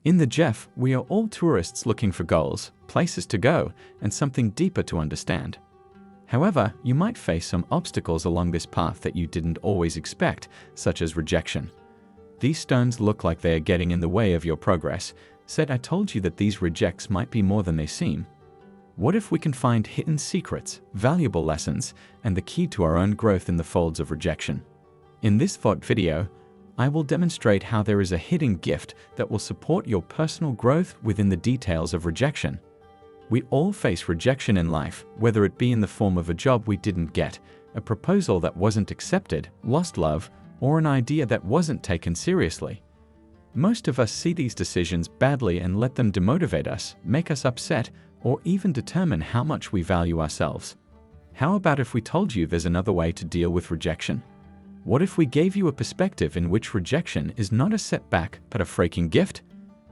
In the Jeff, we are all tourists looking for goals, places to go, and something deeper to understand. However, you might face some obstacles along this path that you didn't always expect, such as rejection. These stones look like they are getting in the way of your progress. Said I told you that these rejects might be more than they seem. What if we can find hidden secrets, valuable lessons, and the key to our own growth in the folds of rejection? In this thought video, I will demonstrate how there is a hidden gift that will support your personal growth within the details of rejection. We all face rejection in life, whether it be in the form of a job we didn't get, a proposal that wasn't accepted, lost love, or an idea that wasn't taken seriously. Most of us see these decisions badly and let them demotivate us, make us upset, or even determine how much we value ourselves. How about if we told you there's another way to deal with rejection? What if we gave you a perspective in which rejection is not a setback but a freaking gift?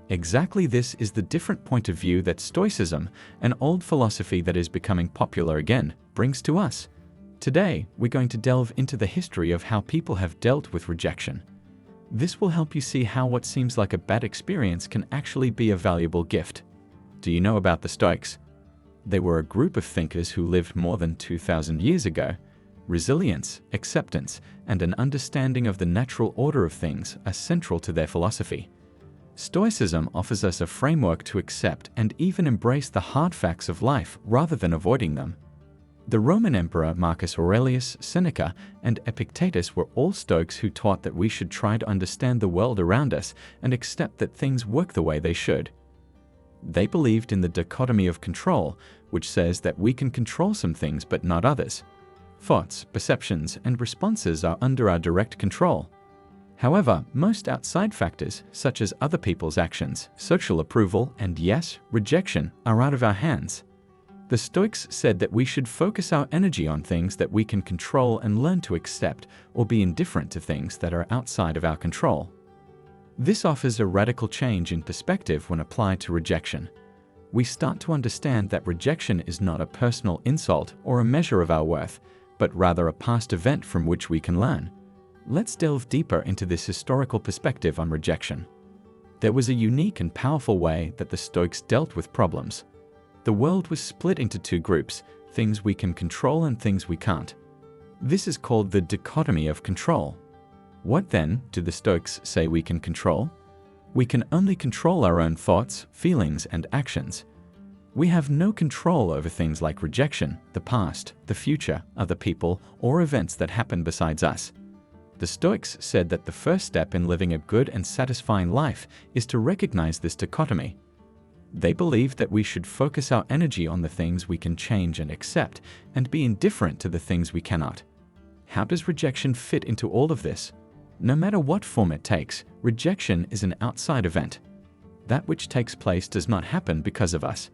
Exactly this is the different point of view that Stoicism, an old philosophy that is becoming popular again, brings to us. Today, we're going to delve into the history of how people have dealt with rejection. This will help you see how what seems like a bad experience can actually be a valuable gift. Do you know about the Stoics? They were a group of thinkers who lived more than 2,000 years ago. Resilience, acceptance, and an understanding of the natural order of things are central to their philosophy. Stoicism offers us a framework to accept and even embrace the hard facts of life rather than avoiding them. The Roman Emperor Marcus Aurelius, Seneca, and Epictetus were all Stoics who taught that we should try to understand the world around us and accept that things work the way they should. They believed in the dichotomy of control, which says that we can control some things but not others. Thoughts, perceptions, and responses are under our direct control. However, most outside factors, such as other people's actions, social approval, and yes, rejection, are out of our hands. The Stoics said that we should focus our energy on things that we can control and learn to accept or be indifferent to things that are outside of our control. This offers a radical change in perspective when applied to rejection. We start to understand that rejection is not a personal insult or a measure of our worth, but rather a past event from which we can learn. Let's delve deeper into this historical perspective on rejection. There was a unique and powerful way that the Stoics dealt with problems. The world was split into two groups, things we can control and things we can't. This is called the dichotomy of control. What then do the Stoics say we can control? We can only control our own thoughts, feelings, and actions. We have no control over things like rejection, the past, the future, other people, or events that happen besides us. The Stoics said that the first step in living a good and satisfying life is to recognize this dichotomy. They believed that we should focus our energy on the things we can change and accept, and be indifferent to the things we cannot. How does rejection fit into all of this? No matter what form it takes, rejection is an outside event. That which takes place does not happen because of us.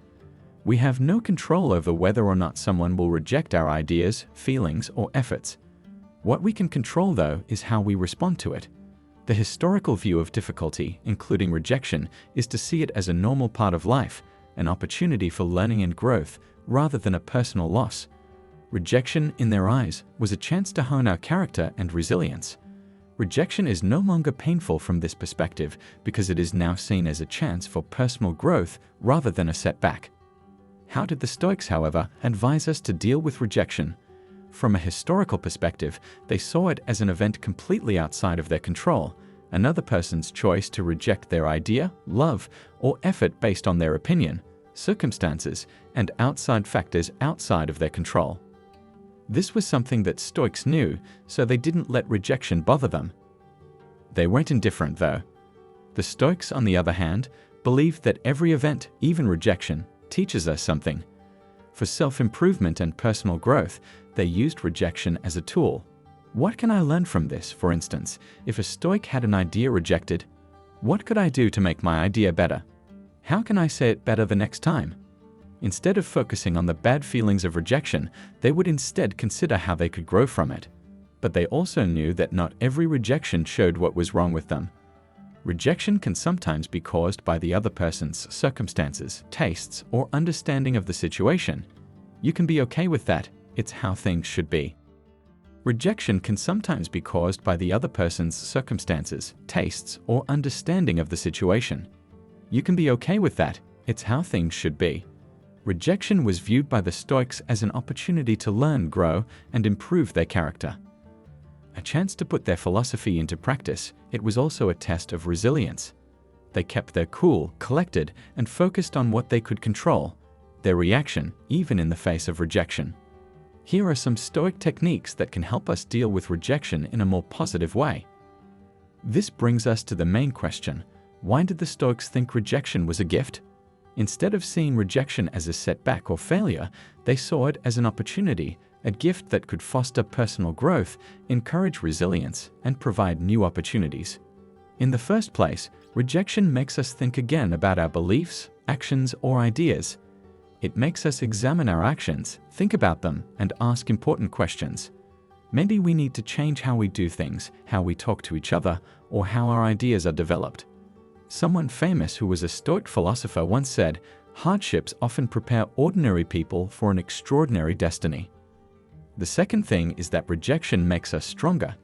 We have no control over whether or not someone will reject our ideas, feelings, or efforts. What we can control, though, is how we respond to it. The historical view of difficulty, including rejection, is to see it as a normal part of life, an opportunity for learning and growth, rather than a personal loss. Rejection, in their eyes, was a chance to hone our character and resilience. Rejection is no longer painful from this perspective because it is now seen as a chance for personal growth rather than a setback. How did the Stoics, however, advise us to deal with rejection? From a historical perspective, they saw it as an event completely outside of their control, another person's choice to reject their idea, love, or effort based on their opinion, circumstances, and outside factors outside of their control. This was something that Stoics knew, so they didn't let rejection bother them. They weren't indifferent, though. The Stoics, on the other hand, believed that every event, even rejection, teaches us something. For self-improvement and personal growth, they used rejection as a tool. What can I learn from this, for instance? If a Stoic had an idea rejected, what could I do to make my idea better? How can I say it better the next time? Instead of focusing on the bad feelings of rejection, they would instead consider how they could grow from it. But they also knew that not every rejection showed what was wrong with them. Rejection can sometimes be caused by the other person's circumstances, tastes, or understanding of the situation. You can be okay with that. It's how things should be. Rejection can sometimes be caused by the other person's circumstances, tastes, or understanding of the situation. You can be okay with that. It's how things should be. Rejection was viewed by the Stoics as an opportunity to learn, grow, and improve their character. A chance to put their philosophy into practice, it was also a test of resilience. They kept their cool, collected, and focused on what they could control, their reaction, even in the face of rejection. Here are some Stoic techniques that can help us deal with rejection in a more positive way. This brings us to the main question: why did the Stoics think rejection was a gift? Instead of seeing rejection as a setback or failure, they saw it as an opportunity, a gift that could foster personal growth, encourage resilience, and provide new opportunities. In the first place, rejection makes us think again about our beliefs, actions, or ideas. It makes us examine our actions, think about them, and ask important questions. Maybe we need to change how we do things, how we talk to each other, or how our ideas are developed. Someone famous who was a Stoic philosopher once said, "Hardships often prepare ordinary people for an extraordinary destiny." The second thing is that rejection makes us stronger.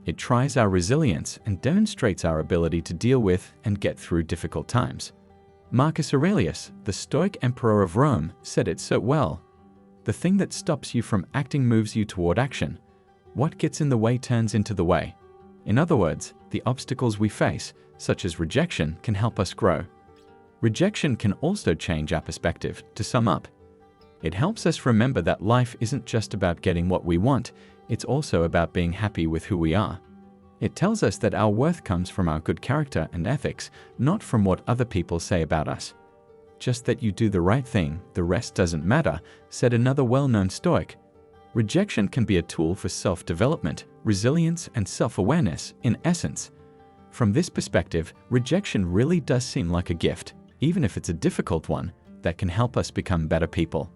It tries our resilience and demonstrates our ability to deal with and get through difficult times. Marcus Aurelius, the Stoic emperor of Rome, said it so well: "The thing that stops you from acting moves you toward action. What gets in the way turns into the way." In other words, the obstacles we face, such as rejection, can help us grow. Rejection can also change our perspective. To sum up, it helps us remember that life isn't just about getting what we want, it's also about being happy with who we are. It tells us that our worth comes from our good character and ethics, not from what other people say about us. "Just that you do the right thing, the rest doesn't matter," said another well-known Stoic. Rejection can be a tool for self-development, resilience, and self-awareness, in essence. From this perspective, rejection really does seem like a gift, even if it's a difficult one, that can help us become better people.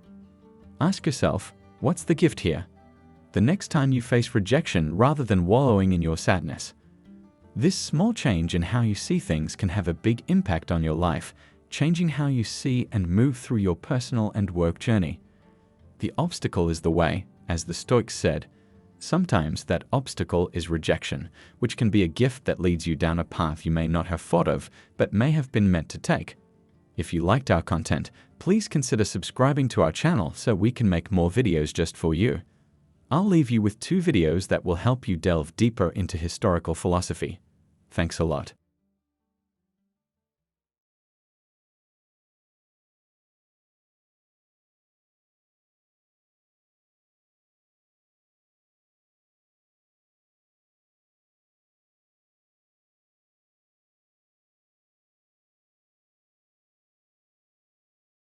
Ask yourself, what's the gift here? The next time you face rejection, rather than wallowing in your sadness. This small change in how you see things can have a big impact on your life, changing how you see and move through your personal and work journey. The obstacle is the way, as the Stoics said. Sometimes that obstacle is rejection, which can be a gift that leads you down a path you may not have thought of, but may have been meant to take. If you liked our content, please consider subscribing to our channel so we can make more videos just for you. I'll leave you with 2 videos that will help you delve deeper into historical philosophy. Thanks a lot.